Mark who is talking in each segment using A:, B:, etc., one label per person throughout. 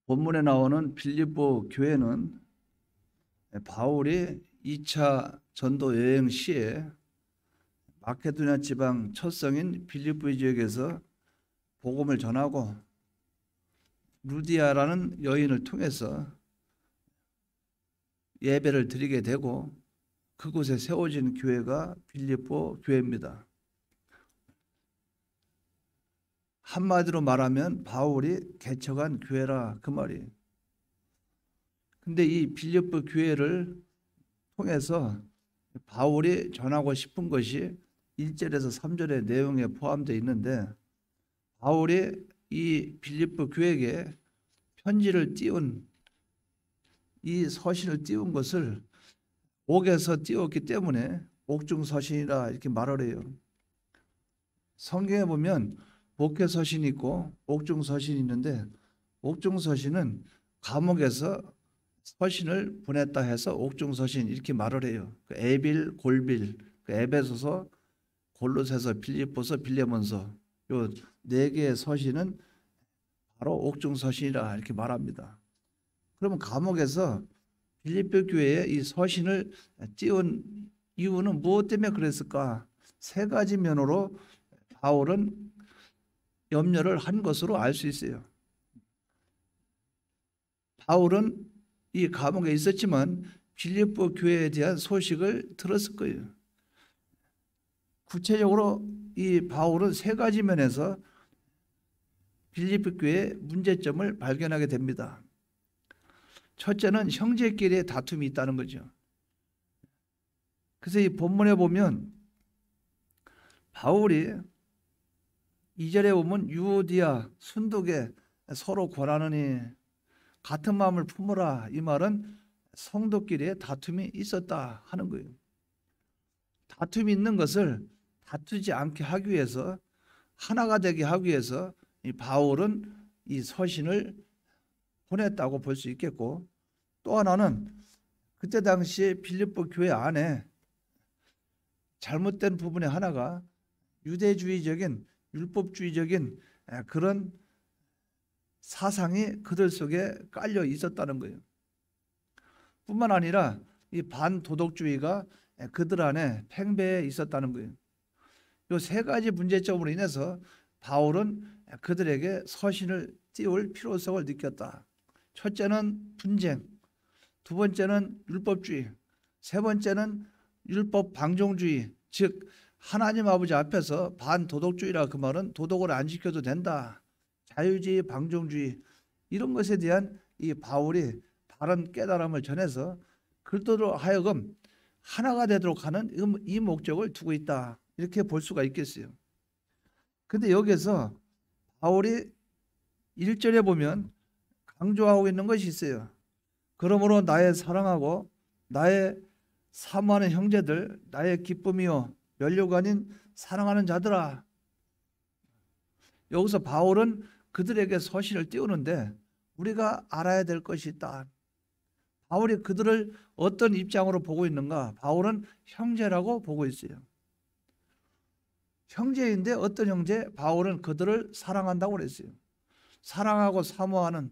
A: 본문에 나오는 빌립보 교회는 바울이 2차 전도 여행 시에 마케도냐 지방 첫 성인 빌립보 지역에서 복음을 전하고 루디아라는 여인을 통해서 예배를 드리게 되고 그곳에 세워진 교회가 빌립보 교회입니다. 한마디로 말하면 바울이 개척한 교회라 그 말이에요. 근데 이 빌립보 교회를 통해서 바울이 전하고 싶은 것이 1절에서 3절의 내용에 포함되어 있는데, 바울이 이 빌립보 교회에게 편지를 띄운, 이 서신을 띄운 것을 옥에서 띄웠기 때문에 옥중서신이라 이렇게 말을 해요. 성경에 보면 복회서신이 있고 옥중서신이 있는데, 옥중서신은 감옥에서 서신을 보냈다 해서 옥중서신 이렇게 말을 해요. 에빌, 골빌, 에베소서, 골로새서, 빌립보서, 빌레몬서, 요 네 개의 서신은 바로 옥중서신이라 이렇게 말합니다. 그러면 감옥에서 빌립보 교회에 이 서신을 띄운 이유는 무엇 때문에 그랬을까? 세 가지 면으로 바울은 염려를 한 것으로 알 수 있어요. 바울은 이 감옥에 있었지만 빌립보 교회에 대한 소식을 들었을 거예요. 구체적으로 이 바울은 세 가지 면에서 빌립보 교회의 문제점을 발견하게 됩니다. 첫째는 형제끼리의 다툼이 있다는 거죠. 그래서 이 본문에 보면 바울이 2절에 보면 유오디아, 순독에 서로 권하느니 같은 마음을 품으라, 이 말은 성도끼리의 다툼이 있었다 하는 거예요. 다툼이 있는 것을 다투지 않게 하기 위해서, 하나가 되게 하기 위해서 이 바울은 이 서신을 보냈다고 볼 수 있겠고, 또 하나는 그때 당시에 빌립보 교회 안에 잘못된 부분의 하나가 유대주의적인, 율법주의적인 그런 사상이 그들 속에 깔려 있었다는 거예요. 뿐만 아니라 이 반도덕주의가 그들 안에 팽배해 있었다는 거예요. 이 세 가지 문제점으로 인해서 바울은 그들에게 서신을 띄울 필요성을 느꼈다. 첫째는 분쟁, 두 번째는 율법주의, 세 번째는 율법 방종주의, 즉 하나님 아버지 앞에서 반도덕주의라 그 말은 도덕을 안 지켜도 된다, 자유주의, 방종주의, 이런 것에 대한 이 바울이 바른 깨달음을 전해서 그들로 하여금 하나가 되도록 하는 이 목적을 두고 있다, 이렇게 볼 수가 있겠어요. 근데 여기서 바울이 1절에 보면 강조하고 있는 것이 있어요. 그러므로 나의 사랑하고 나의 사모하는 형제들, 나의 기쁨이요 면류가 아닌 사랑하는 자들아. 여기서 바울은 그들에게 서신을 띄우는데 우리가 알아야 될 것이 있다. 바울이 그들을 어떤 입장으로 보고 있는가? 바울은 형제라고 보고 있어요. 형제인데 어떤 형제? 바울은 그들을 사랑한다고 그랬어요. 사랑하고 사모하는,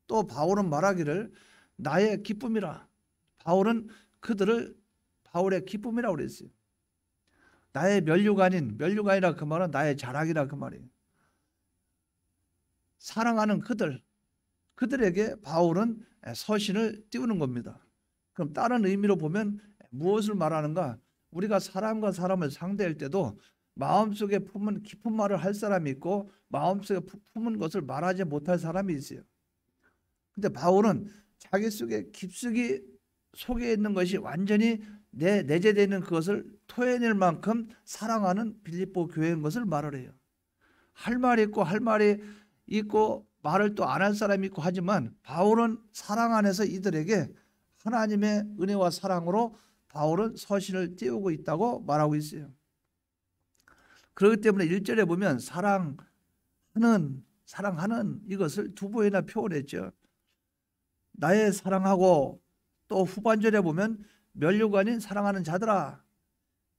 A: 또 바울은 말하기를 나의 기쁨이라. 바울은 그들을 바울의 기쁨이라고 그랬어요. 나의 면류가 아닌, 면류가 아니라 그 말은 나의 자랑이라 그 말이에요. 사랑하는 그들에게 바울은 서신을 띄우는 겁니다. 그럼 다른 의미로 보면 무엇을 말하는가? 우리가 사람과 사람을 상대할 때도 마음속에 품은 깊은 말을 할 사람이 있고 마음속에 품은 것을 말하지 못할 사람이 있어요. 근데 바울은 자기 속에 깊숙이 속에 있는 것이 완전히 내재되어 있는 그것을 토해낼 만큼 사랑하는 빌립보 교회인 것을 말을 해요. 할 말이 있고 할 말이 있고 말을 또 안 할 사람이 있고 하지만 바울은 사랑 안에서 이들에게 하나님의 은혜와 사랑으로 바울은 서신을 띄우고 있다고 말하고 있어요. 그렇기 때문에 1절에 보면 사랑하는 이것을 두 번이나 표현했죠. 나의 사랑하고, 또 후반절에 보면 면류가 아닌 사랑하는 자들아.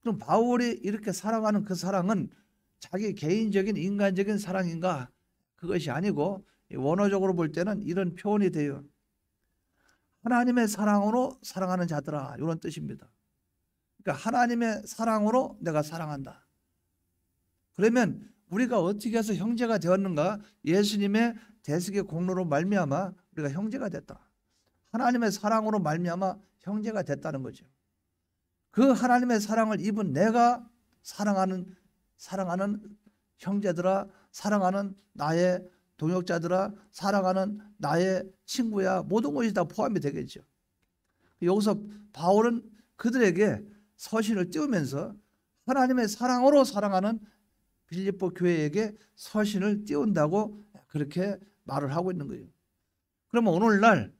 A: 그럼 바울이 이렇게 사랑하는 그 사랑은 자기 개인적인 인간적인 사랑인가? 그것이 아니고 원어적으로 볼 때는 이런 표현이 돼요. 하나님의 사랑으로 사랑하는 자들아, 이런 뜻입니다. 그러니까 하나님의 사랑으로 내가 사랑한다. 그러면 우리가 어떻게 해서 형제가 되었는가? 예수님의 대속의 공로로 말미암아 우리가 형제가 됐다. 하나님의 사랑으로 말미암아 형제가 됐다는 거죠. 그 하나님의 사랑을 입은 내가 사랑하는 형제들아, 사랑하는 나의 동역자들아, 사랑하는 나의 친구야, 모든 것이 다 포함이 되겠죠. 여기서 바울은 그들에게 서신을 띄우면서 하나님의 사랑으로 사랑하는 빌립보 교회에게 서신을 띄운다고 그렇게 말을 하고 있는 거예요. 그러면 오늘날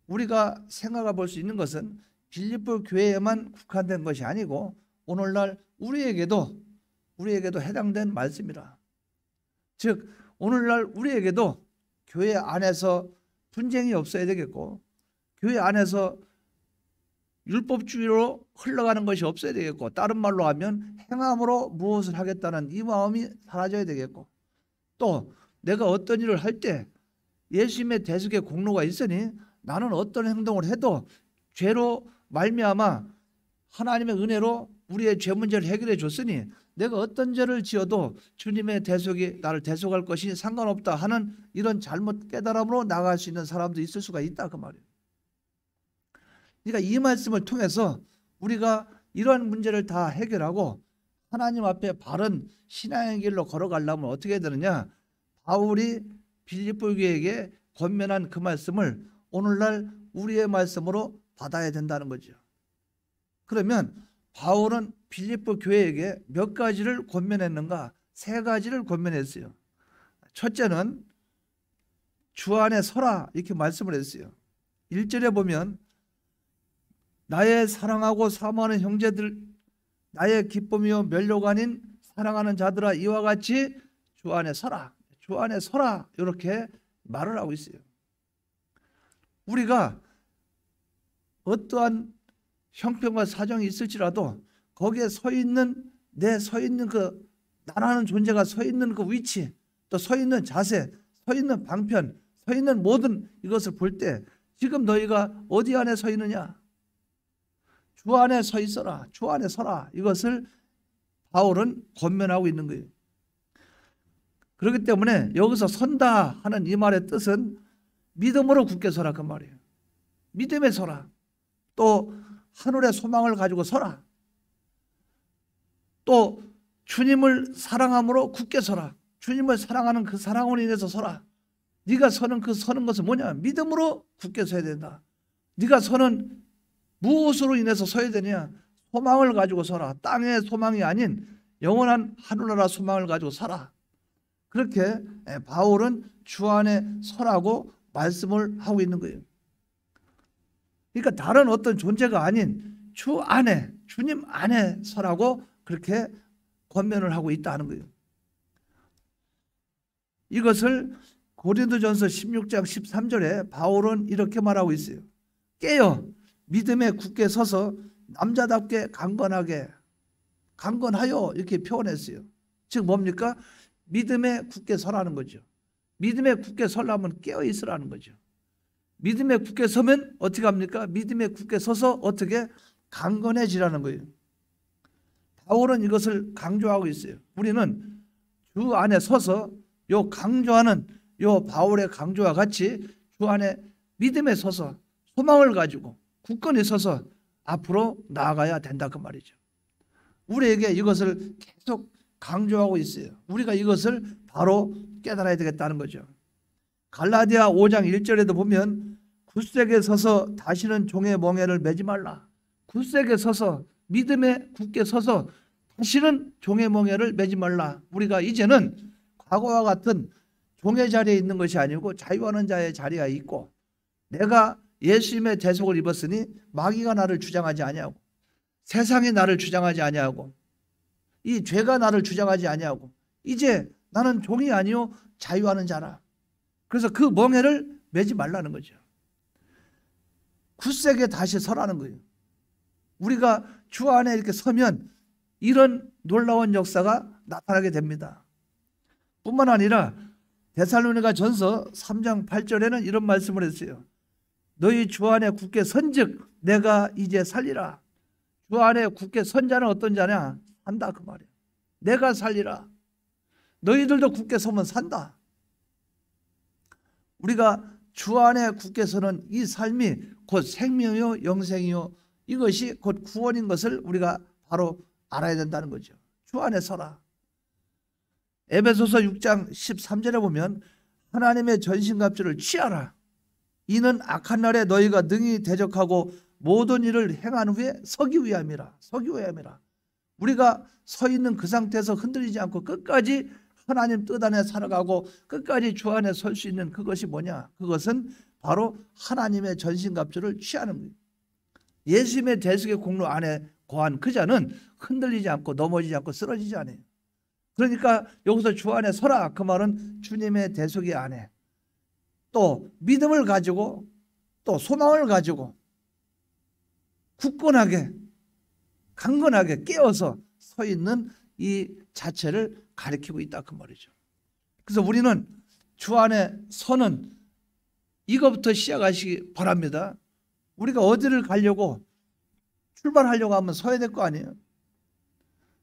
A: 우리가 생각해 볼 수 있는 것은 빌립보 교회에만 국한된 것이 아니고 오늘날 우리에게도 해당된 말씀이라. 즉 오늘날 우리에게도 교회 안에서 분쟁이 없어야 되겠고, 교회 안에서 율법주의로 흘러가는 것이 없어야 되겠고, 다른 말로 하면 행함으로 무엇을 하겠다는 이 마음이 사라져야 되겠고, 또 내가 어떤 일을 할 때 예수님의 대속의 공로가 있으니 나는 어떤 행동을 해도 죄로 말미암아 하나님의 은혜로 우리의 죄 문제를 해결해 줬으니 내가 어떤 죄를 지어도 주님의 대속이 나를 대속할 것이 상관없다 하는 이런 잘못 깨달음으로 나갈 수 있는 사람도 있을 수가 있다, 그 말이에요. 그러니까 이 말씀을 통해서 우리가 이러한 문제를 다 해결하고 하나님 앞에 바른 신앙의 길로 걸어가려면 어떻게 해야 되느냐? 바울이 빌립보 교회에게 권면한 그 말씀을 오늘날 우리의 말씀으로 받아야 된다는 거죠. 그러면 바울은 빌립보 교회에게 몇 가지를 권면했는가? 3가지를 권면했어요. 첫째는 주 안에 서라, 이렇게 말씀을 했어요. 1절에 보면 나의 사랑하고 사모하는 형제들, 나의 기쁨이요 멸류가 아닌 사랑하는 자들아, 이와 같이 주 안에 서라, 주 안에 서라, 이렇게 말을 하고 있어요. 우리가 어떠한 형편과 사정이 있을지라도 거기에 서 있는 그 나라는 존재가 서 있는 그 위치, 또 서 있는 자세, 서 있는 방편, 서 있는 모든 이것을 볼 때 지금 너희가 어디 안에 서 있느냐? 주 안에 서 있어라, 주 안에 서라. 이것을 바울은 권면하고 있는 거예요. 그렇기 때문에 여기서 선다 하는 이 말의 뜻은 믿음으로 굳게 서라, 그 말이에요. 믿음에 서라. 또 하늘의 소망을 가지고 서라. 또 주님을 사랑함으로 굳게 서라. 주님을 사랑하는 그 사랑으로 인해서 서라. 네가 서는 것은 뭐냐? 믿음으로 굳게 서야 된다. 네가 서는 무엇으로 인해서 서야 되냐? 소망을 가지고 서라. 땅의 소망이 아닌 영원한 하늘나라 소망을 가지고 살아. 그렇게 바울은 주 안에 서라고 말씀을 하고 있는 거예요. 그러니까 다른 어떤 존재가 아닌 주 안에, 주님 안에 서라고 그렇게 권면을 하고 있다는 거예요. 이것을 고린도전서 16장 13절에 바울은 이렇게 말하고 있어요. 깨어 믿음에 굳게 서서 남자답게 강건하여 이렇게 표현했어요. 즉 뭡니까? 믿음에 굳게 서라는 거죠. 믿음에 굳게 서려면 깨어 있으라는 거죠. 믿음에 굳게 서면 어떻게 합니까? 믿음에 굳게 서서 어떻게 강건해지라는 거예요. 바울은 이것을 강조하고 있어요. 우리는 주 안에 서서 요 강조하는 요 바울의 강조와 같이 주 안에 믿음에 서서 소망을 가지고 굳건히 서서 앞으로 나아가야 된다, 그 말이죠. 우리에게 이것을 계속 강조하고 있어요. 우리가 이것을 바로 깨달아야 되겠다는 거죠. 갈라디아 5장 1절에도 보면 굳세게 서서 다시는 종의 멍에를 매지 말라. 굳세게 서서 믿음에 굳게 서서 다시는 종의 멍에를 매지 말라. 우리가 이제는 과거와 같은 종의 자리에 있는 것이 아니고 자유하는 자의 자리에 있고, 내가 예수님의 대속을 입었으니 마귀가 나를 주장하지 아니하고 세상이 나를 주장하지 아니하고 이 죄가 나를 주장하지 아니하고 이제 나는 종이 아니요 자유하는 자라. 그래서 그 멍에를 매지 말라는 거죠. 굳세게 다시 서라는 거예요. 우리가 주 안에 이렇게 서면 이런 놀라운 역사가 나타나게 됩니다. 뿐만 아니라 데살로니가 전서 3장 8절에는 이런 말씀을 했어요. 너희 주 안에 굳게 선즉 내가 이제 살리라. 주 안에 굳게 선 자는 어떤 자냐? 산다 그 말이에요. 내가 살리라. 너희들도 굳게 서면 산다. 우리가 주 안에 굳게 서는 이 삶이 곧 생명이요 영생이요 이것이 곧 구원인 것을 우리가 바로 알아야 된다는 거죠. 주 안에 서라. 에베소서 6장 13절에 보면 하나님의 전신갑주를 취하라. 이는 악한 날에 너희가 능히 대적하고 모든 일을 행한 후에 서기 위함이라. 서기 위함이라. 우리가 서 있는 그 상태에서 흔들리지 않고 끝까지 하나님 뜻 안에 살아가고 끝까지 주 안에 설 수 있는 그것이 뭐냐? 그것은 바로 하나님의 전신갑주를 취하는 거예요. 예수님의 대속의 공로 안에 거한 그 자는 흔들리지 않고 넘어지지 않고 쓰러지지 않아요. 그러니까 여기서 주 안에 서라 그 말은 주님의 대속의 안에 또 믿음을 가지고 또 소망을 가지고 굳건하게 강건하게 깨어서 서 있는 이 자체를 가리키고 있다 그 말이죠. 그래서 우리는 주 안에 서는 이것부터 시작하시기 바랍니다. 우리가 어디를 가려고 출발하려고 하면 서야 될 거 아니에요.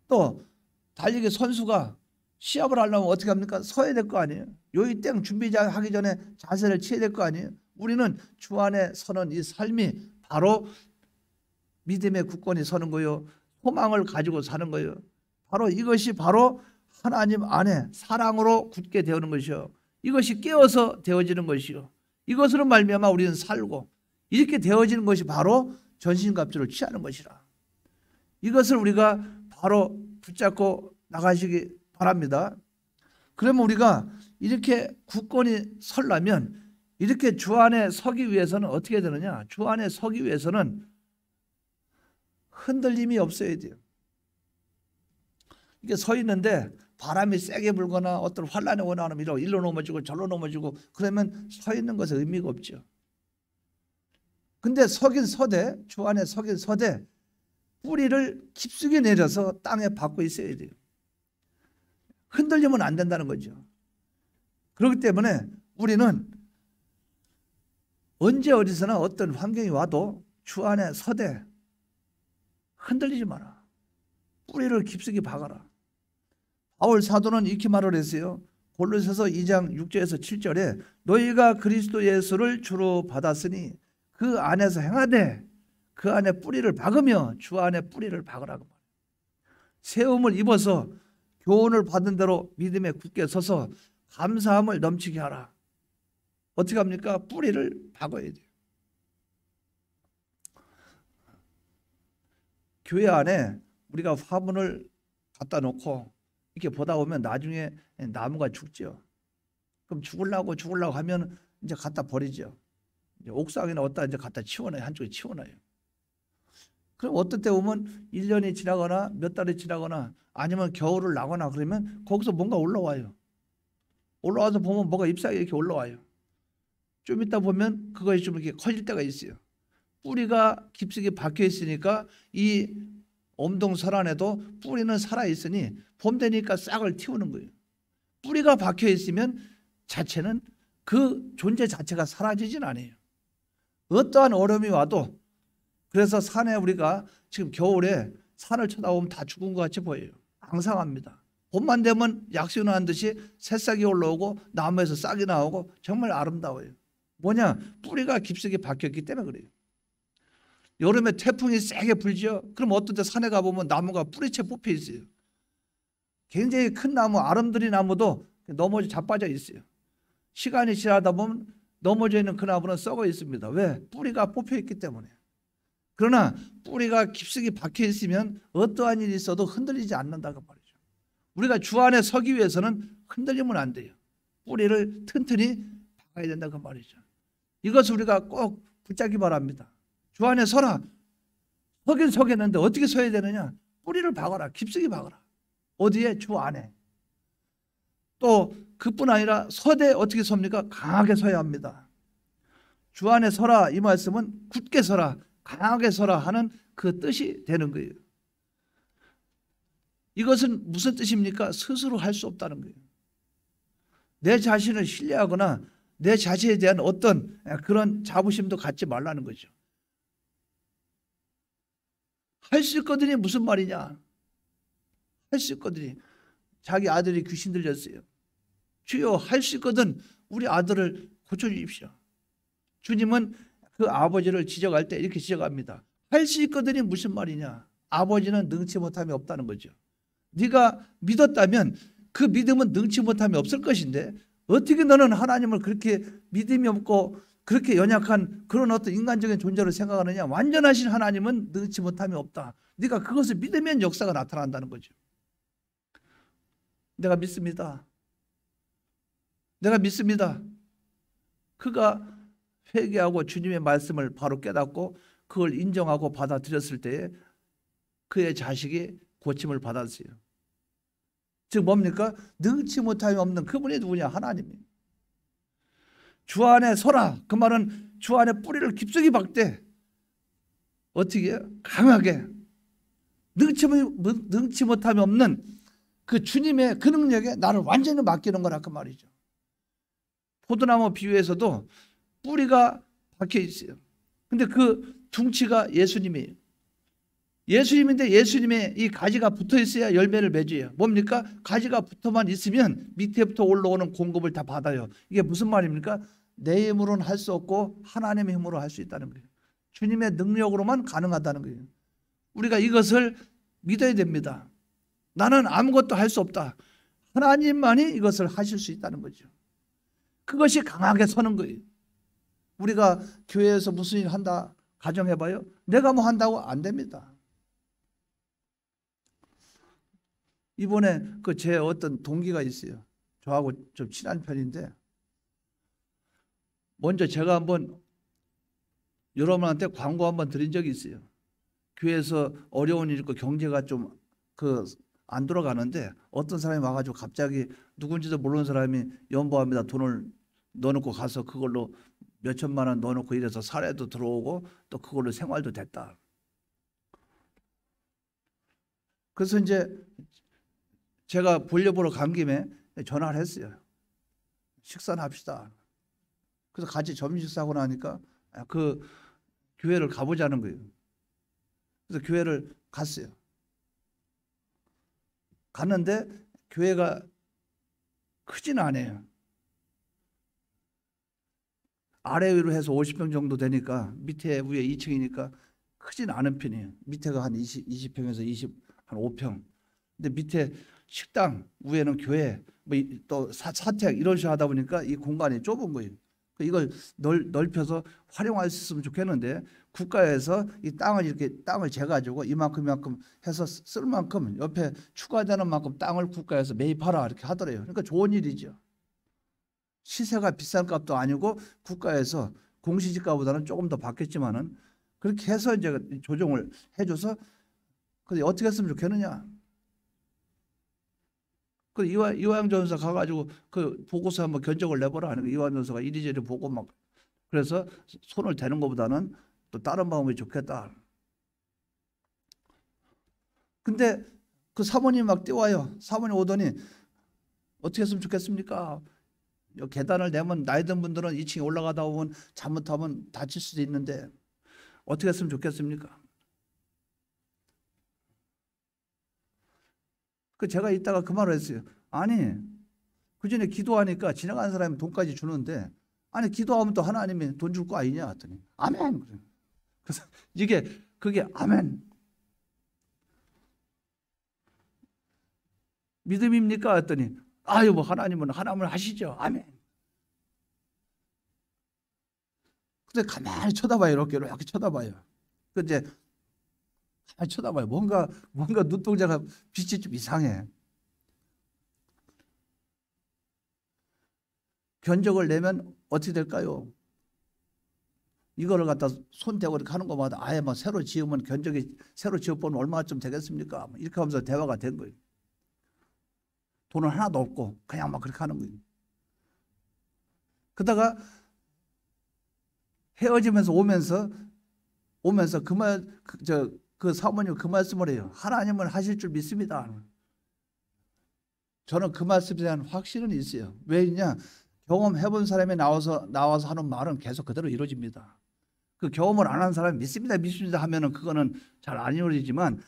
A: 또 달리기 선수가 시합을 하려면 어떻게 합니까? 서야 될 거 아니에요. 요이 땡 준비하기 전에 자세를 취해야 될 거 아니에요. 우리는 주 안에 서는 이 삶이 바로 믿음의 굳건히 서는 거요. 소망을 가지고 사는 거요. 바로 이것이 바로 하나님 안에 사랑으로 굳게 되어는 것이요. 이것이 깨어서 되어지는 것이요. 이것으로 말미암아 우리는 살고 이렇게 되어지는 것이 바로 전신갑주를 취하는 것이라. 이것을 우리가 바로 붙잡고 나가시기 바랍니다. 그러면 우리가 이렇게 굳건히 서려면 이렇게 주 안에 서기 위해서는 어떻게 되느냐? 주 안에 서기 위해서는 흔들림이 없어야 돼요. 이게 서 있는데 바람이 세게 불거나 어떤 환란이 오나 하면 일로 넘어지고 절로 넘어지고 그러면 서 있는 것에 의미가 없죠. 근데 서긴 서되 주 안에 서긴 서되 뿌리를 깊숙이 내려서 땅에 박고 있어야 돼요. 흔들리면 안 된다는 거죠. 그렇기 때문에 우리는 언제 어디서나 어떤 환경이 와도 주 안에 서되 흔들리지 마라. 뿌리를 깊숙이 박아라. 바울 사도는 이렇게 말을 했어요. 골로새서 2장 6절에서 7절에 너희가 그리스도 예수를 주로 받았으니 그 안에서 행하되 그 안에 뿌리를 박으며 주 안에 뿌리를 박으라고. 세움을 입어서 교훈을 받은 대로 믿음에 굳게 서서 감사함을 넘치게 하라. 어떻게 합니까? 뿌리를 박아야 돼요. 교회 안에 우리가 화분을 갖다 놓고 이렇게 보다 보면 나중에 나무가 죽죠. 그럼 죽으려고 하면 이제 갖다 버리죠. 이제 옥상이나 어디다 이제 갖다 치워놔요. 한쪽에 치워놔요. 그럼 어떤 때 보면 1년이 지나거나 몇 달이 지나거나 아니면 겨울을 나거나 그러면 거기서 뭔가 올라와요. 올라와서 보면 뭐가 잎사귀 이렇게 올라와요. 좀 있다 보면 그것이 좀 이렇게 커질 때가 있어요. 뿌리가 깊숙이 박혀 있으니까 이 엄동설 안에도 뿌리는 살아있으니 봄 되니까 싹을 틔우는 거예요. 뿌리가 박혀 있으면 자체는 그 존재 자체가 사라지진 않아요. 어떠한 어려움이 와도 그래서 산에 우리가 지금 겨울에 산을 쳐다보면 다 죽은 것 같이 보여요. 앙상합니다. 봄만 되면 약수나는 듯이 새싹이 올라오고 나무에서 싹이 나오고 정말 아름다워요. 뭐냐? 뿌리가 깊숙이 박혔기 때문에 그래요. 여름에 태풍이 세게 불죠. 그럼 어떤 때 산에 가보면 나무가 뿌리채 뽑혀 있어요. 굉장히 큰 나무, 아름드리 나무도 넘어져 자빠져 있어요. 시간이 지나다 보면 넘어져 있는 그 나무는 썩어 있습니다. 왜? 뿌리가 뽑혀 있기 때문에. 그러나 뿌리가 깊숙이 박혀 있으면 어떠한 일이 있어도 흔들리지 않는다고 말이죠. 우리가 주 안에 서기 위해서는 흔들리면 안 돼요. 뿌리를 튼튼히 박아야 된다고 말이죠. 이것을 우리가 꼭 붙잡기 바랍니다. 주 안에 서라. 서긴 서겠는데 어떻게 서야 되느냐? 뿌리를 박아라. 깊숙이 박아라. 어디에? 주 안에. 또 그뿐 아니라 서되 어떻게 섭니까? 강하게 서야 합니다. 주 안에 서라 이 말씀은 굳게 서라, 강하게 서라 하는 그 뜻이 되는 거예요. 이것은 무슨 뜻입니까? 스스로 할 수 없다는 거예요. 내 자신을 신뢰하거나 내 자신에 대한 어떤 그런 자부심도 갖지 말라는 거죠. 할 수 있거든요. 무슨 말이냐? 할 수 있거든요. 자기 아들이 귀신 들렸어요. 주여, 할 수 있거든 우리 아들을 고쳐주십시오. 주님은 그 아버지를 지적할 때 이렇게 지적합니다. 할 수 있거든이 무슨 말이냐? 아버지는 능치 못함이 없다는 거죠. 네가 믿었다면 그 믿음은 능치 못함이 없을 것인데 어떻게 너는 하나님을 그렇게 믿음이 없고 그렇게 연약한 그런 어떤 인간적인 존재로 생각하느냐? 완전하신 하나님은 능치 못함이 없다. 네가 그것을 믿으면 역사가 나타난다는 거죠. 내가 믿습니다. 내가 믿습니다. 그가 회개하고 주님의 말씀을 바로 깨닫고 그걸 인정하고 받아들였을 때에 그의 자식이 고침을 받았어요. 즉 뭡니까? 능치 못함이 없는 그분이 누구냐? 하나님이에요. 주 안에 서라. 그 말은 주 안에 뿌리를 깊숙이 박되 어떻게 해요? 강하게 능치 못함이 없는 그 주님의 그 능력에 나를 완전히 맡기는 거라 그 말이죠. 포도나무 비유에서도 뿌리가 박혀 있어요. 근데 그 둥치가 예수님이에요. 예수님인데 예수님의 이 가지가 붙어 있어야 열매를 맺어요. 뭡니까? 가지가 붙어만 있으면 밑에부터 올라오는 공급을 다 받아요. 이게 무슨 말입니까? 내 힘으로는 할 수 없고 하나님의 힘으로 할 수 있다는 거예요. 주님의 능력으로만 가능하다는 거예요. 우리가 이것을 믿어야 됩니다. 나는 아무것도 할 수 없다. 하나님만이 이것을 하실 수 있다는 거죠. 그것이 강하게 서는 거예요. 우리가 교회에서 무슨 일 한다 가정해봐요. 내가 뭐 한다고 안 됩니다. 이번에 그 제 어떤 동기가 있어요. 저하고 좀 친한 편인데 먼저 제가 한번 여러분한테 광고 한번 드린 적이 있어요. 교회에서 어려운 일 있고 경제가 좀 안 돌아가는데 어떤 사람이 와가지고 갑자기 누군지도 모르는 사람이 연보합니다. 돈을 넣어놓고 가서 그걸로 몇 천만 원 넣어놓고 이래서 사례도 들어오고 또 그걸로 생활도 됐다. 그래서 이제 제가 보려보러 간 김에 전화를 했어요. 식사나 합시다. 그래서 같이 점심 식사하고 나니까 그 교회를 가보자는 거예요. 그래서 교회를 갔어요. 갔는데 교회가 크진 않아요. 아래 위로 해서 50평 정도 되니까 밑에 위에 2층이니까 크진 않은 편이에요. 밑에가 한 20평에서 한 5평. 근데 밑에 식당, 위에는 교회, 뭐 또 사택 이런 식으로 하다 보니까 이 공간이 좁은 거예요. 이걸 넓혀서 활용할 수 있으면 좋겠는데 국가에서 이 땅을 이렇게 땅을 재가지고 이만큼 해서 쓸 만큼 옆에 추가되는 만큼 땅을 국가에서 매입하라 이렇게 하더래요. 그러니까 좋은 일이죠. 시세가 비싼 값도 아니고 국가에서 공시지가보다는 조금 더 받겠지만은 그렇게 해서 이제 조정을 해줘서 근데 어떻게 했으면 좋겠느냐? 그 이화영 전사 가가지고 그 보고서 한번 견적을 내보라 하는 거 이화영 전사가 이리저리 보고 막 그래서 손을 대는 것보다는 또 다른 방법이 좋겠다. 근데 그 사모님 막 뛰어와요. 사모님 오더니 어떻게 했으면 좋겠습니까? 계단을 내면 나이 든 분들은 2층에 올라가다 보면 잘못하면 다칠 수도 있는데 어떻게 했으면 좋겠습니까? 그 제가 이따가 그 말을 했어요. 아니 그 전에 기도하니까 지나가는 사람이 돈까지 주는데 아니 기도하면 또 하나님이 돈 줄 거 아니냐 했더니 아멘. 그래서 그게 아멘 믿음입니까 했더니 아유 뭐 하나님은 하나님을 하시죠 아멘. 근데 가만히 쳐다봐요. 이렇게 쳐다봐요. 근데 가만히 쳐다봐요. 뭔가 눈동자가 빛이 좀 이상해. 견적을 내면 어떻게 될까요? 이거를 갖다 손 대고 이렇게 하는 것마다 아예 막 새로 지으면 견적이 새로 지어보면 얼마쯤 되겠습니까? 이렇게 하면서 대화가 된 거예요. 돈은 하나도 없고 그냥 막 그렇게 하는 거예요. 그러다가 헤어지면서 오면서 그 사모님 그 말씀을 해요. 하나님은 하실 줄 믿습니다. 저는 그 말씀에 대한 확신은 있어요. 왜 있냐? 경험해본 사람이 나와서 하는 말은 계속 그대로 이루어집니다. 그 경험을 안 한 사람이 믿습니다 하면은 그거는 잘 안 이루어지지만,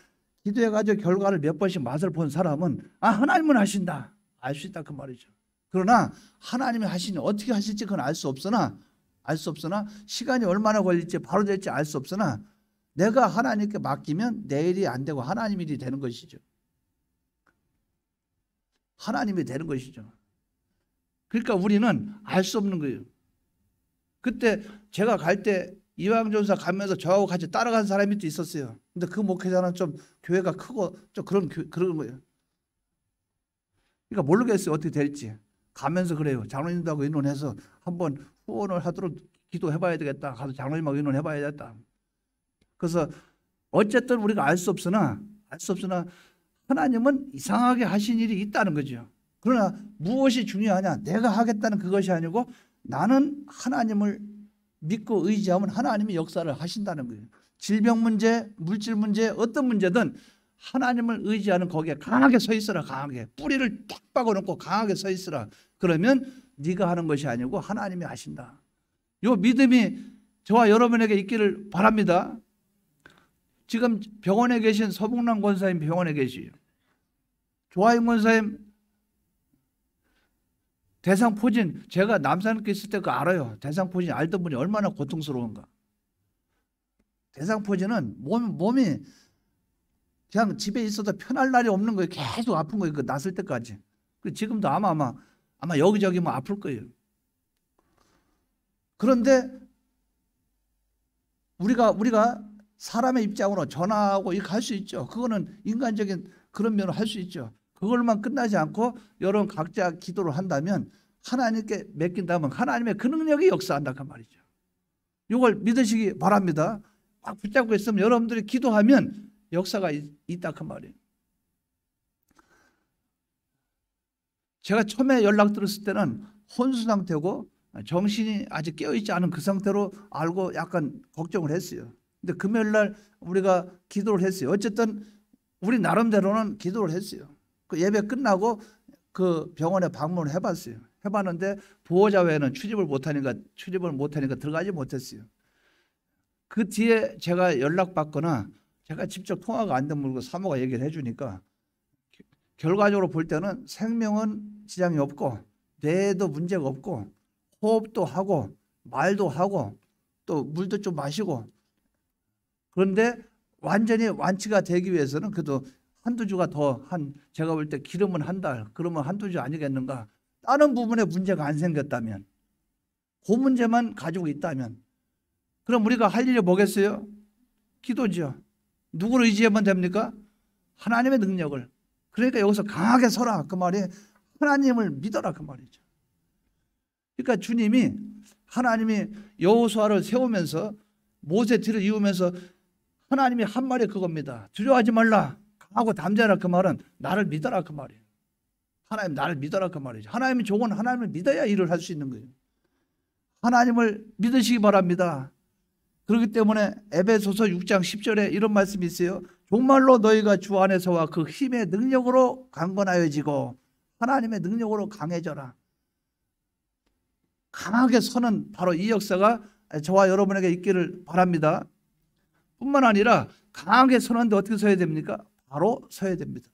A: 기도해가지고 결과를 몇 번씩 맛을 본 사람은 하나님은 하신다, 알 수 있다 그 말이죠. 그러나 하나님이 하시니 어떻게 하실지 그건 알 수 없으나 시간이 얼마나 걸릴지 바로 될지 알 수 없으나 내가 하나님께 맡기면 내일이 안 되고 하나님 일이 되는 것이죠. 하나님이 되는 것이죠. 그러니까 우리는 알 수 없는 거예요. 그때 제가 갈 때 이황전사 가면서 저하고 같이 따라간 사람이 또 있었어요. 근데 그 목회자는 좀 교회가 크고 좀 그런 거예요. 그러니까 모르겠어요, 어떻게 될지. 가면서 그래요. 장로님들하고 의논해서 한번 후원을 하도록 기도해봐야 되겠다. 가서 장로님하고 의논해봐야겠다. 그래서 어쨌든 우리가 알 수 없으나 하나님은 이상하게 하신 일이 있다는 거죠. 그러나 무엇이 중요하냐? 내가 하겠다는 그것이 아니고 나는 하나님을 믿고 의지하면 하나님이 역사를 하신다는 거예요. 질병 문제, 물질 문제, 어떤 문제든 하나님을 의지하는 거기에 강하게 서 있으라. 강하게 뿌리를 딱 박아놓고 강하게 서 있으라. 그러면 네가 하는 것이 아니고 하나님이 하신다. 이 믿음이 저와 여러분에게 있기를 바랍니다. 지금 병원에 계신 서봉남 권사님 병원에 계시요. 조하임 권사님 대상포진, 제가 남산교회 있을 때 그거 알아요. 대상포진 알던 분이 얼마나 고통스러운가. 대상포진은 몸이 그냥 집에 있어도 편할 날이 없는 거예요. 계속 아픈 거예요. 그 났을 때까지. 지금도 아마 여기저기 뭐 아플 거예요. 그런데 우리가 사람의 입장으로 전화하고 이렇게 할 수 있죠. 그거는 인간적인 그런 면으로 할 수 있죠. 그걸만 끝나지 않고 여러분 각자 기도를 한다면, 하나님께 맡긴다면 하나님의 그 능력이 역사한다 그 말이죠. 이걸 믿으시기 바랍니다. 꽉 붙잡고 있으면 여러분들이 기도하면 역사가 있다 그 말이에요. 제가 처음에 연락 들었을 때는 혼수 상태고 정신이 아직 깨어있지 않은 그 상태로 알고 약간 걱정을 했어요. 근데 금요일 날 우리가 기도를 했어요. 어쨌든 우리 나름대로는 기도를 했어요. 그 예배 끝나고 그 병원에 방문을 해봤어요. 해봤는데 보호자 외에는 출입을 못하니까 들어가지 못했어요. 그 뒤에 제가 연락받거나 제가 직접 통화가 안 된 물고 사모가 얘기를 해주니까 결과적으로 볼 때는 생명은 지장이 없고 뇌에도 문제가 없고 호흡도 하고 말도 하고 또 물도 좀 마시고, 그런데 완전히 완치가 되기 위해서는 그래도 한두 주가 더, 제가 볼 때 기름은 한 달, 그러면 한두 주 아니겠는가. 다른 부분에 문제가 안 생겼다면, 그 문제만 가지고 있다면, 그럼 우리가 할 일이 뭐겠어요? 기도죠. 누구를 의지하면 됩니까? 하나님의 능력을. 그러니까 여기서 강하게 서라 그 말이 하나님을 믿어라 그 말이죠. 그러니까 하나님이 여호수아를 세우면서 모세 뒤를 이으면서 하나님이 한 말이 그겁니다. 두려워하지 말라, 강하고 담대하라 그 말은 나를 믿어라 그 말이에요. 하나님 나를 믿어라 그 말이죠. 하나님이 좋은 하나님을 믿어야 일을 할 수 있는 거예요. 하나님을 믿으시기 바랍니다. 그렇기 때문에 에베소서 6장 10절에 이런 말씀이 있어요. 정말로 너희가 주 안에서와 그 힘의 능력으로 강건하여지고 하나님의 능력으로 강해져라. 강하게 서는 바로 이 역사가 저와 여러분에게 있기를 바랍니다. 뿐만 아니라 강하게 서는데 어떻게 서야 됩니까? 바로 서야 됩니다.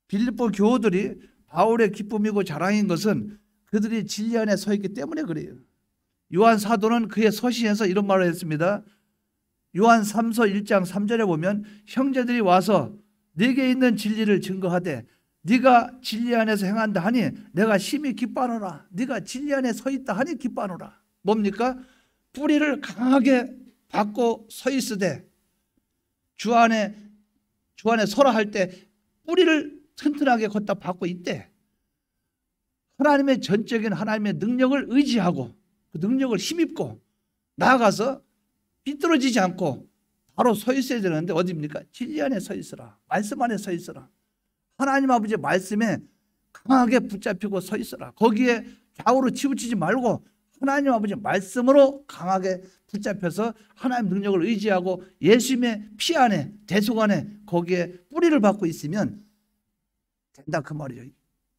A: 빌립보 교우들이 바울의 기쁨이고 자랑인 것은 그들이 진리 안에 서 있기 때문에 그래요. 요한 사도는 그의 서신에서 이런 말을 했습니다. 요한 3서 1장 3절에 보면 형제들이 와서 네게 있는 진리를 증거하되 네가 진리 안에서 행한다 하니 내가 심히 기뻐하노라. 네가 진리 안에 서 있다 하니 기뻐하노라. 뭡니까? 뿌리를 강하게 받고 서 있으되 주 안에 서라 할 때 뿌리를 튼튼하게 걷다 받고 있대. 하나님의 전적인 하나님의 능력을 의지하고 그 능력을 힘입고 나아가서 삐뚤어지지 않고 바로 서 있어야 되는데 어디입니까? 진리 안에 서 있으라. 말씀 안에 서 있으라. 하나님 아버지의 말씀에 강하게 붙잡히고 서 있으라. 거기에 좌우로 치우치지 말고 하나님 아버지의 말씀으로 강하게 붙잡혀서 하나님 능력을 의지하고 예수님의 피 안에 대속 안에 거기에 뿌리를 받고 있으면 된다 그 말이죠.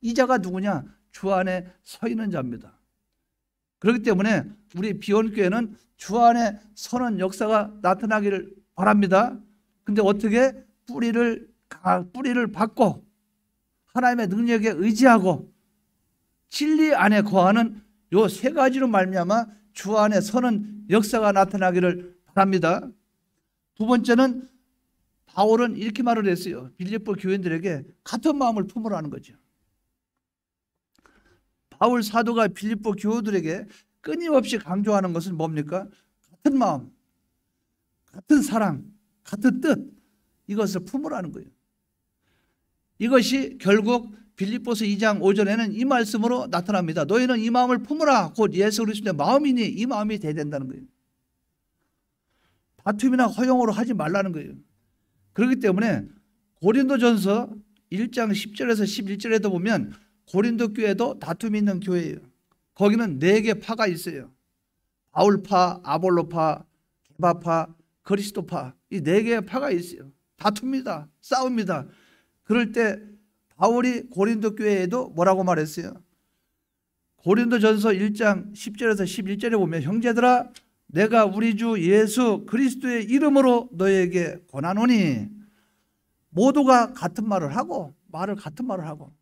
A: 이 자가 누구냐? 주 안에 서 있는 자입니다. 그렇기 때문에 우리 비원교회는 주 안에 서는 역사가 나타나기를 바랍니다. 근데 어떻게 뿌리를 받고 하나님의 능력에 의지하고 진리 안에 거하는 요 세 가지로 말미암아 주 안에 서는 역사가 나타나기를 바랍니다. 두 번째는 바울은 이렇게 말을 했어요. 빌립보 교인들에게 같은 마음을 품으라는 거죠. 바울 사도가 빌립보 교우들에게 끊임없이 강조하는 것은 뭡니까? 같은 마음, 같은 사랑, 같은 뜻, 이것을 품으라는 거예요. 이것이 결국 빌립보서 2장 5절에는 이 말씀으로 나타납니다. 너희는 이 마음을 품으라. 곧 예수 그리스도의 마음이니 이 마음이 돼야 된다는 거예요. 다툼이나 허용으로 하지 말라는 거예요. 그렇기 때문에 고린도전서 1장 10절에서 11절에도 보면 고린도 교회도 다툼이 있는 교회예요. 거기는 4개 파가 있어요. 바울파, 아볼로파, 게바파, 그리스도파, 이 4개의 파가 있어요. 다툽니다. 싸웁니다. 그럴 때 바울이 고린도 교회에도 뭐라고 말했어요? 고린도전서 1장 10절에서 11절에 보면 형제들아 내가 우리 주 예수 그리스도의 이름으로 너에게 권하노니 모두가 같은 말을 하고 같은 말을 하고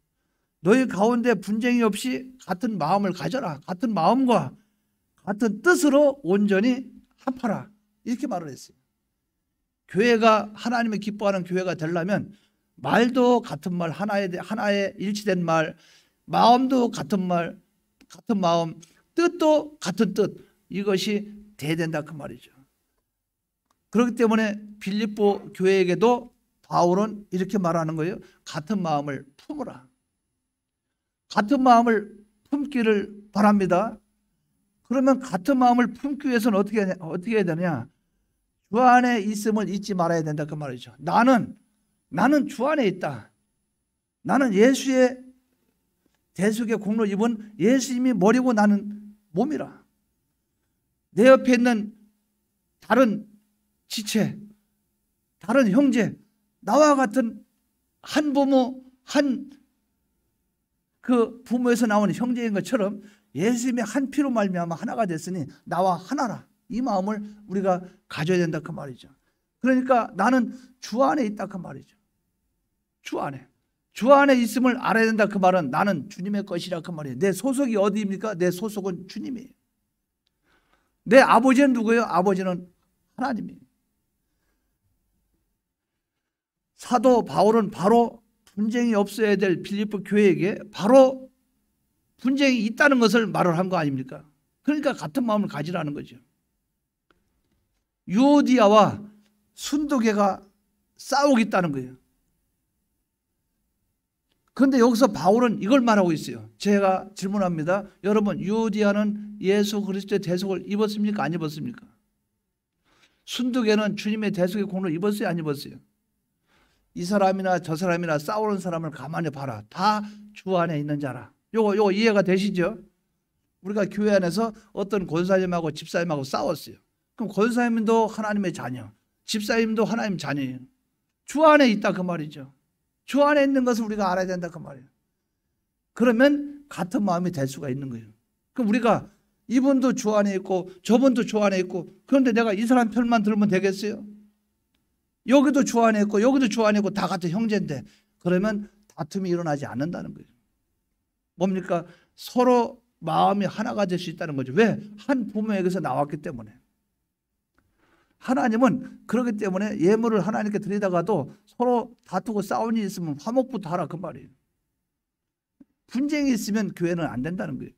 A: 너희 가운데 분쟁이 없이 같은 마음을 가져라. 같은 마음과 같은 뜻으로 온전히 합하라. 이렇게 말을 했어요. 교회가 하나님의 기뻐하는 교회가 되려면 말도 같은 말, 하나의 일치된 말, 마음도 같은 말, 같은 마음, 뜻도 같은 뜻, 이것이 돼야 된다 그 말이죠. 그렇기 때문에 빌립보 교회에게도 바울은 이렇게 말하는 거예요. 같은 마음을 품으라. 같은 마음을 품기를 바랍니다. 그러면 같은 마음을 품기 위해서는 어떻게 해야 되냐? 주 안에 있음을 잊지 말아야 된다 그 말이죠. 나는 주 안에 있다. 나는 예수의 대속의 공로 입은 예수님이 머리고 나는 몸이라. 내 옆에 있는 다른 지체, 다른 형제, 나와 같은 한 부모, 그 부모에서 나오는 형제인 것처럼 예수님의 한 피로 말미암아 하나가 됐으니 나와 하나라. 이 마음을 우리가 가져야 된다 그 말이죠. 그러니까 나는 주 안에 있다 그 말이죠. 주 안에 있음을 알아야 된다 그 말은 나는 주님의 것이라 그 말이에요. 내 소속이 어디입니까? 내 소속은 주님이에요. 내 아버지는 누구예요? 아버지는 하나님이에요. 사도 바울은 바로 분쟁이 없어야 될 빌립보 교회에게 바로 분쟁이 있다는 것을 말을 한 거 아닙니까? 그러니까 같은 마음을 가지라는 거죠. 유오디아와 순도계가 싸우고 있다는 거예요. 그런데 여기서 바울은 이걸 말하고 있어요. 제가 질문합니다. 여러분, 유오디아는 예수 그리스도의 대속을 입었습니까? 안 입었습니까? 순도계는 주님의 대속의 공로를 입었어요? 안 입었어요? 이 사람이나 저 사람이나 싸우는 사람을 가만히 봐라. 다 주 안에 있는 자라. 요거 이해가 되시죠? 우리가 교회 안에서 어떤 권사님하고 집사님하고 싸웠어요. 그럼 권사님도 하나님의 자녀, 집사님도 하나님 자녀예요. 주 안에 있다 그 말이죠. 주 안에 있는 것을 우리가 알아야 된다 그 말이에요. 그러면 같은 마음이 될 수가 있는 거예요. 그럼 우리가 이분도 주 안에 있고 저분도 주 안에 있고 그런데 내가 이 사람 편만 들으면 되겠어요? 여기도 주 안에 있고 여기도 주 안에 있고 다 같은 형제인데 그러면 다툼이 일어나지 않는다는 거예요. 뭡니까? 서로 마음이 하나가 될 수 있다는 거죠. 왜? 한 부모에게서 나왔기 때문에. 하나님은 그렇기 때문에 예물을 하나님께 드리다가도 서로 다투고 싸운 일이 있으면 화목부터 하라 그 말이에요. 분쟁이 있으면 교회는 안 된다는 거예요.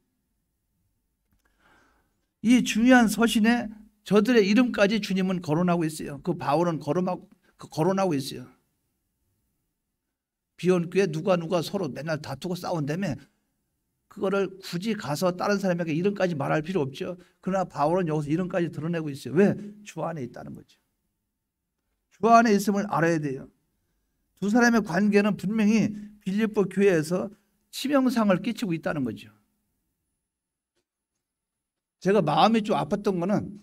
A: 이 중요한 서신에 저들의 이름까지 주님은 거론하고 있어요. 그 바울은 거론하고 있어요. 비원교회 누가 서로 맨날 다투고 싸운다며 그거를 굳이 가서 다른 사람에게 이름까지 말할 필요 없죠. 그러나 바울은 여기서 이름까지 드러내고 있어요. 왜? 주 안에 있다는 거죠. 주 안에 있음을 알아야 돼요. 두 사람의 관계는 분명히 빌립보 교회에서 치명상을 끼치고 있다는 거죠. 제가 마음이 좀 아팠던 거는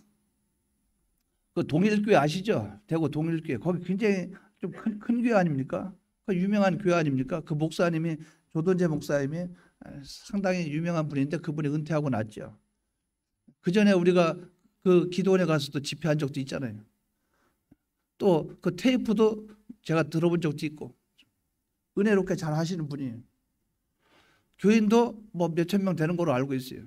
A: 그 동일교회 아시죠? 대구 동일교회. 거기 굉장히 좀 큰 교회 아닙니까? 그 유명한 교회 아닙니까? 그 목사님이 조던재 목사님이 상당히 유명한 분인데 그분이 은퇴하고 났죠. 그 전에 우리가 그 기도원에 가서도 집회한 적도 있잖아요. 또 그 테이프도 제가 들어본 적도 있고 은혜롭게 잘 하시는 분이에요. 교인도 뭐 몇천 명 되는 걸로 알고 있어요.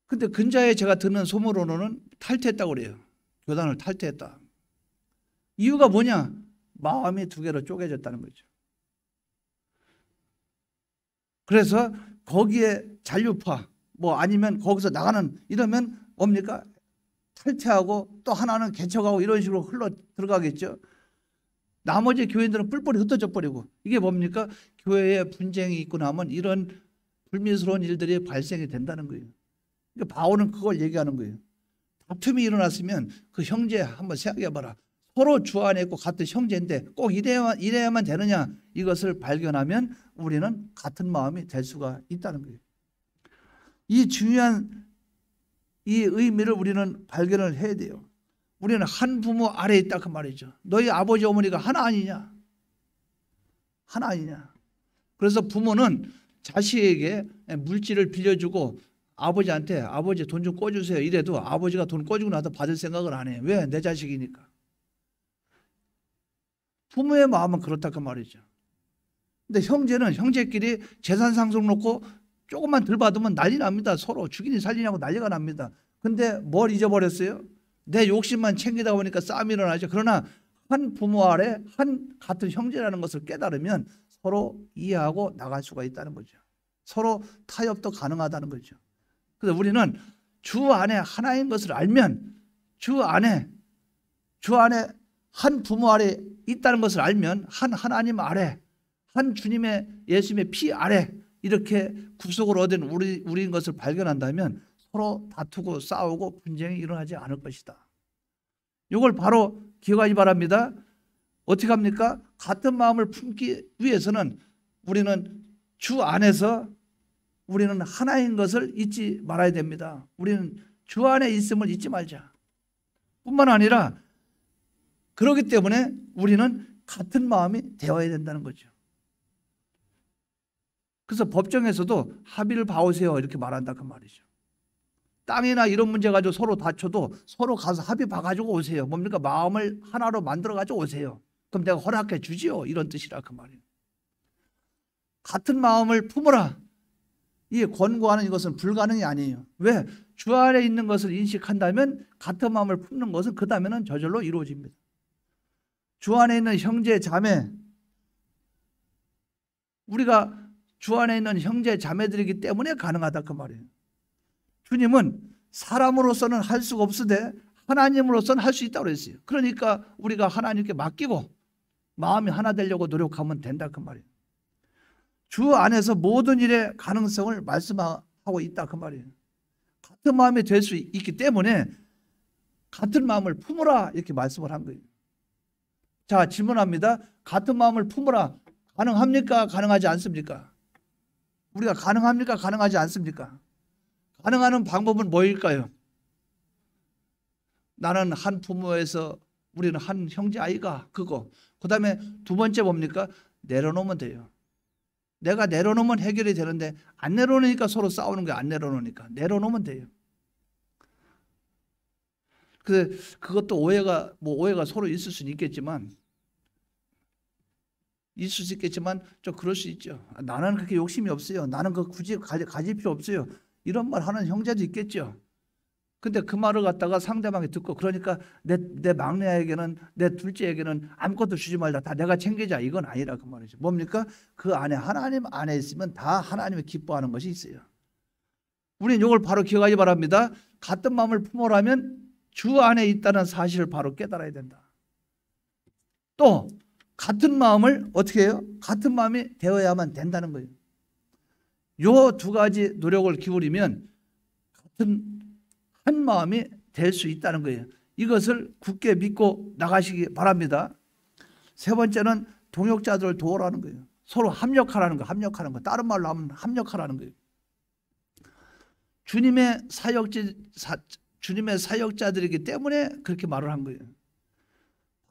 A: 근데 근자에 제가 듣는 소문으로는 탈퇴했다고 그래요. 교단을 탈퇴했다. 이유가 뭐냐? 마음이 두 개로 쪼개졌다는 거죠. 그래서 거기에 잔류파 뭐 아니면 거기서 나가는 이러면 뭡니까? 탈퇴하고 또 하나는 개척하고 이런 식으로 흘러 들어가겠죠. 나머지 교인들은 뿔뿔이 흩어져 버리고 이게 뭡니까? 교회에 분쟁이 있고 나면 이런 불미스러운 일들이 발생이 된다는 거예요. 그러니까 바울은 그걸 얘기하는 거예요. 다툼이 일어났으면 그 형제 한번 생각해봐라. 서로 주 안에 있고 같은 형제인데 꼭 이래야만 되느냐, 이것을 발견하면 우리는 같은 마음이 될 수가 있다는 거예요. 이 중요한 이 의미를 우리는 발견을 해야 돼요. 우리는 한 부모 아래에 있다 그 말이죠. 너희 아버지 어머니가 하나 아니냐? 하나 아니냐? 그래서 부모는 자식에게 물질을 빌려주고 아버지한테 아버지 돈 좀 꿔주세요 이래도 아버지가 돈 꿔주고 나서 받을 생각을 안 해요. 왜? 내 자식이니까. 부모의 마음은 그렇다 그 말이죠. 근데 형제는 형제끼리 재산 상속 놓고 조금만 덜 받으면 난리 납니다. 서로 죽이니 살리냐고 난리가 납니다. 근데 뭘 잊어버렸어요? 내 욕심만 챙기다 보니까 싸움이 일어나죠. 그러나 한 부모 아래 한 같은 형제라는 것을 깨달으면 서로 이해하고 나갈 수가 있다는 거죠. 서로 타협도 가능하다는 거죠. 그래서 우리는 주 안에 하나인 것을 알면 주 안에 한 부모 아래 있다는 것을 알면 한 하나님 아래 한 주님의 예수님의 피 아래 이렇게 구속을 얻은 우리인 것을 발견한다면 서로 다투고 싸우고 분쟁이 일어나지 않을 것이다. 이걸 바로 기억하기 바랍니다. 어떻게 합니까? 같은 마음을 품기 위해서는 우리는 주 안에서 우리는 하나인 것을 잊지 말아야 됩니다. 우리는 주 안에 있음을 잊지 말자. 뿐만 아니라 그렇기 때문에 우리는 같은 마음이 되어야 된다는 거죠. 그래서 법정에서도 합의를 봐오세요 이렇게 말한다 그 말이죠. 땅이나 이런 문제 가지고 서로 다쳐도 서로 가서 합의 봐가지고 오세요. 뭡니까? 마음을 하나로 만들어가지고 오세요. 그럼 내가 허락해 주지요. 이런 뜻이라 그 말이에요. 같은 마음을 품어라. 이 권고하는 이것은 불가능이 아니에요. 왜? 주 안에 있는 것을 인식한다면 같은 마음을 품는 것은 그 다음에는 저절로 이루어집니다. 주 안에 있는 형제 자매, 우리가 주 안에 있는 형제 자매들이기 때문에 가능하다 그 말이에요. 주님은 사람으로서는 할 수가 없으되 하나님으로서는 할 수 있다고 했어요. 그러니까 우리가 하나님께 맡기고 마음이 하나 되려고 노력하면 된다 그 말이에요. 주 안에서 모든 일의 가능성을 말씀하고 있다 그 말이에요. 같은 마음이 될 수 있기 때문에 같은 마음을 품으라 이렇게 말씀을 한 거예요. 자, 질문합니다. 같은 마음을 품으라 가능합니까? 가능하지 않습니까? 우리가 가능합니까? 가능하지 않습니까? 가능한 방법은 뭐일까요? 나는 한 부모에서 우리는 한 형제 아이가 그거. 그 다음에 두 번째 뭡니까? 내려놓으면 돼요. 내가 내려놓으면 해결이 되는데 안 내려놓으니까 서로 싸우는 거야. 안 내려놓으니까. 내려놓으면 돼요. 그것도 오해가 서로 있을 수는 있겠지만 좀 그럴 수 있죠. 나는 그렇게 욕심이 없어요. 나는 그거 굳이 가질 필요 없어요. 이런 말 하는 형제도 있겠죠. 근데 그 말을 갖다가 상대방이 듣고 그러니까 내 막내에게는 내 둘째에게는 아무것도 주지 말라. 다 내가 챙기자. 이건 아니라 그 말이죠. 뭡니까? 그 안에 하나님 안에 있으면 다 하나님이 기뻐하는 것이 있어요. 우리는 이걸 바로 기억하기 바랍니다. 같은 마음을 품으라면 주 안에 있다는 사실을 바로 깨달아야 된다. 또 같은 마음을 어떻게 해요? 같은 마음이 되어야만 된다는 거예요. 요 두 가지 노력을 기울이면 같은 한 마음이 될 수 있다는 거예요. 이것을 굳게 믿고 나가시기 바랍니다. 세 번째는 동역자들을 도우라는 거예요. 서로 합력하라는 거, 합력하는 거. 다른 말로 하면 합력하라는 거예요. 주님의 사역자들이기 때문에 그렇게 말을 한 거예요.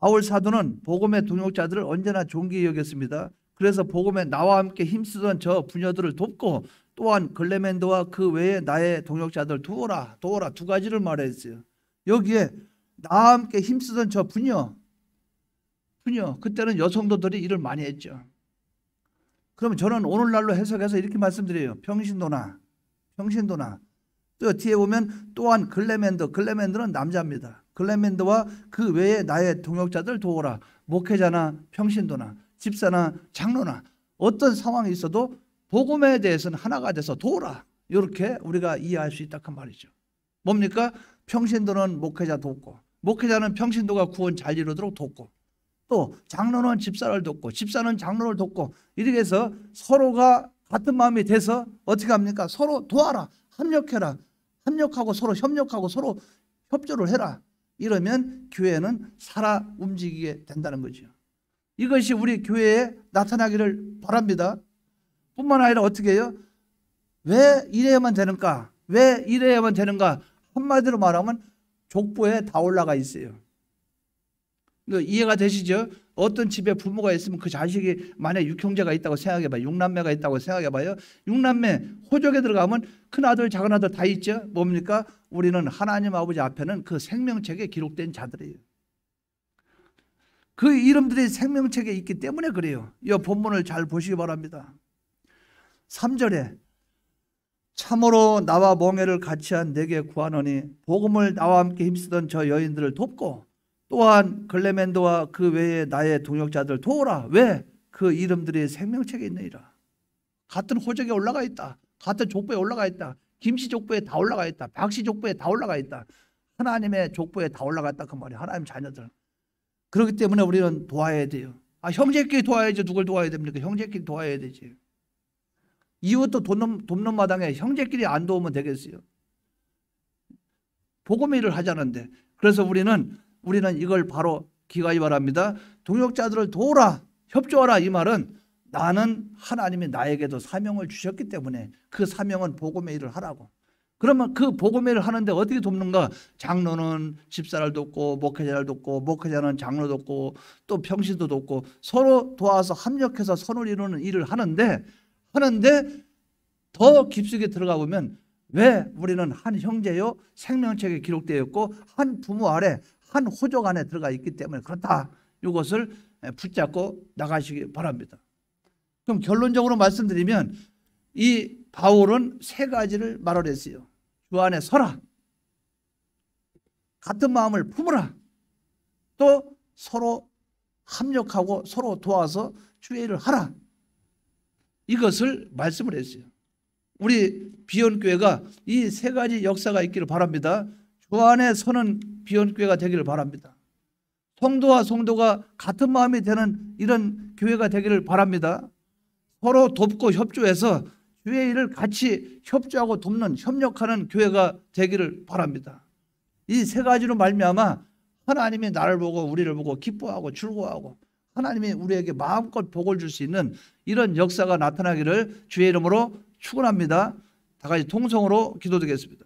A: 바울 사도는 복음의 동역자들을 언제나 존귀히 여겼습니다. 그래서 복음에 나와 함께 힘쓰던 저 부녀들을 돕고 또한 글레멘도와 그 외에 나의 동역자들 도우라 두 가지를 말했어요. 여기에 나와 함께 힘쓰던 저 부녀 그때는 여성도들이 일을 많이 했죠. 그러면 저는 오늘날로 해석해서 이렇게 말씀드려요. 평신도나 또 뒤에 보면 또한 글레멘도는 남자입니다. 글레멘도와 그 외에 나의 동역자들 도우라. 목회자나 평신도나 집사나 장로나 어떤 상황이 있어도 복음에 대해서는 하나가 돼서 도우라. 이렇게 우리가 이해할 수 있다 그 말이죠. 뭡니까? 평신도는 목회자 돕고, 목회자는 평신도가 구원 잘 이루도록 돕고, 또 장로는 집사를 돕고, 집사는 장로를 돕고, 이렇게 해서 서로가 같은 마음이 돼서 어떻게 합니까? 서로 도와라, 합력해라, 합력하고 서로 협력하고 서로 협조를 해라. 이러면 교회는 살아 움직이게 된다는 거죠. 이것이 우리 교회에 나타나기를 바랍니다. 뿐만 아니라 어떻게 해요? 왜 이래야만 되는가? 왜 이래야만 되는가? 한마디로 말하면 족보에 다 올라가 있어요. 이해가 되시죠? 어떤 집에 부모가 있으면 그 자식이 만약에 6형제가 있다고 생각해봐요. 6남매가 있다고 생각해봐요. 6남매 호적에 들어가면 큰아들 작은아들 다 있죠. 뭡니까? 우리는 하나님 아버지 앞에는 그 생명책에 기록된 자들이에요. 그 이름들이 생명책에 있기 때문에 그래요. 이 본문을 잘 보시기 바랍니다. 3절에 참으로 나와 멍에를 같이한 내게 구하노니 복음을 나와 함께 힘쓰던 저 여인들을 돕고 또한 글레멘도와 그 외에 나의 동역자들 도우라. 왜? 그 이름들이 생명책에 있느니라. 같은 호적에 올라가 있다. 같은 족보에 올라가 있다. 김씨 족보에 다 올라가 있다. 박씨 족보에 다 올라가 있다. 하나님의 족보에 다 올라갔다 그 말이에요. 하나님 자녀들. 그렇기 때문에 우리는 도와야 돼요. 형제끼리 도와야죠. 누굴 도와야 됩니까? 형제끼리 도와야 되지. 이웃도 돕는 마당에 형제끼리 안 도우면 되겠어요? 복음의 일을 하자는데. 그래서 우리는 이걸 바로 기가히 바랍니다. 동역자들을 도우라, 협조하라. 이 말은 나는 하나님이 나에게도 사명을 주셨기 때문에 그 사명은 복음의 일을 하라고. 그러면 그 복음의 일을 하는데 어떻게 돕는가? 장로는 집사를 돕고 목회자를 돕고 목회자는 장로 돕고 또 평신도 돕고 서로 도와서 합력해서 선을 이루는 일을 하는데 더 깊숙이 들어가 보면 왜 우리는 한 형제요 생명책에 기록되어 있고 한 부모 아래 한 호적 안에 들어가 있기 때문에 그렇다. 이것을 붙잡고 나가시기 바랍니다. 그럼 결론적으로 말씀드리면 이 바울은 세 가지를 말을 했어요. 주 안에 서라. 같은 마음을 품으라. 또 서로 합력하고 서로 도와서 주의 일을 하라. 이것을 말씀을 했어요. 우리 비언교회가 이 세 가지 역사가 있기를 바랍니다. 주 안에 서는 비언교회가 되기를 바랍니다. 성도와 성도가 같은 마음이 되는 이런 교회가 되기를 바랍니다. 서로 돕고 협조해서 주의 일을 같이 협조하고 돕는 협력하는 교회가 되기를 바랍니다. 이 세 가지로 말미암아 하나님이 나를 보고 우리를 보고 기뻐하고 즐거워하고 하나님이 우리에게 마음껏 복을 줄 수 있는 이런 역사가 나타나기를 주의 이름으로 축원합니다. 다 같이 통성으로 기도드리겠습니다.